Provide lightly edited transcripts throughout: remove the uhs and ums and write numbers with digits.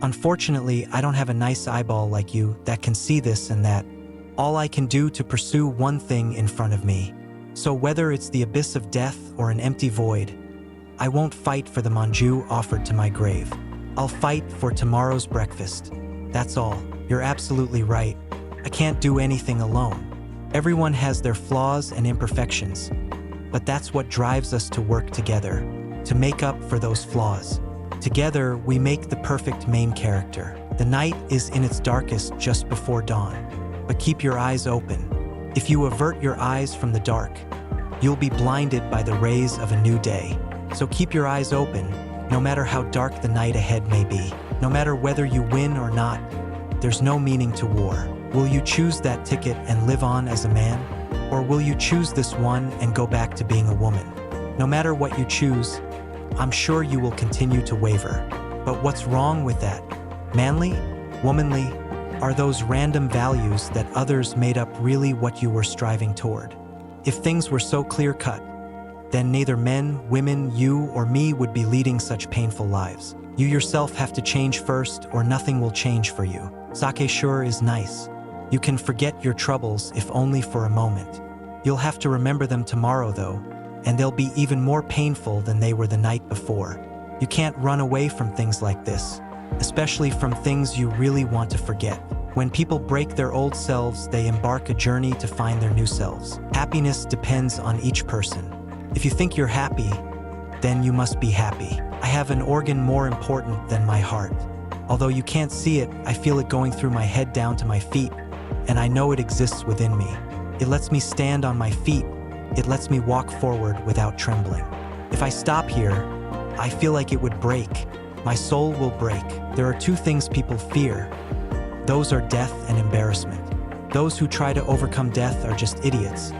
Unfortunately, I don't have a nice eyeball like you that can see this and that. All I can do to pursue one thing in front of me. So whether it's the abyss of death or an empty void, I won't fight for the manju offered to my grave. I'll fight for tomorrow's breakfast. That's all. You're absolutely right. I can't do anything alone. Everyone has their flaws and imperfections, but that's what drives us to work together, to make up for those flaws. Together, we make the perfect main character. The night is in its darkest just before dawn, but keep your eyes open. If you avert your eyes from the dark, you'll be blinded by the rays of a new day. So keep your eyes open, no matter how dark the night ahead may be. No matter whether you win or not, there's no meaning to war. Will you choose that ticket and live on as a man? Or will you choose this one and go back to being a woman? No matter what you choose, I'm sure you will continue to waver. But what's wrong with that? Manly? Womanly? Are those random values that others made up really what you were striving toward? If things were so clear-cut, then neither men, women, you, or me would be leading such painful lives. You yourself have to change first, or nothing will change for you. Sake sure is nice. You can forget your troubles if only for a moment. You'll have to remember them tomorrow, though, and they'll be even more painful than they were the night before. You can't run away from things like this, especially from things you really want to forget. When people break their old selves, they embark a journey to find their new selves. Happiness depends on each person. If you think you're happy, then you must be happy. I have an organ more important than my heart. Although you can't see it, I feel it going through my head down to my feet, and I know it exists within me. It lets me stand on my feet. It lets me walk forward without trembling. If I stop here, I feel like it would break. My soul will break. There are two things people fear. Those are death and embarrassment. Those who try to overcome death are just idiots.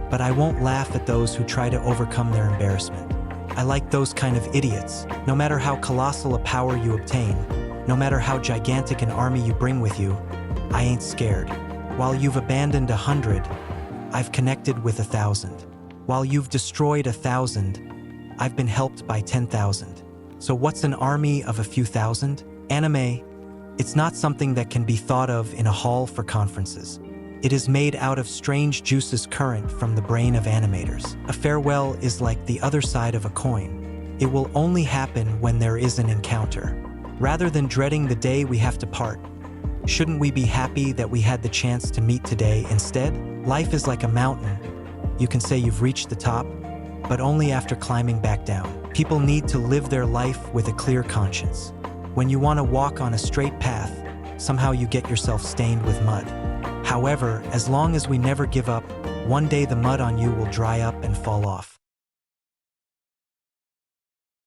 But I won't laugh at those who try to overcome their embarrassment. I like those kind of idiots. No matter how colossal a power you obtain, no matter how gigantic an army you bring with you, I ain't scared. While you've abandoned 100, I've connected with 1,000. While you've destroyed 1,000, I've been helped by 10,000. So what's an army of a few thousand? Anime, it's not something that can be thought of in a hall for conferences. It is made out of strange juices current from the brain of animators. A farewell is like the other side of a coin. It will only happen when there is an encounter. Rather than dreading the day we have to part, shouldn't we be happy that we had the chance to meet today instead? Life is like a mountain. You can say you've reached the top, but only after climbing back down. People need to live their life with a clear conscience. When you want to walk on a straight path, somehow you get yourself stained with mud. However, as long as we never give up, one day the mud on you will dry up and fall off.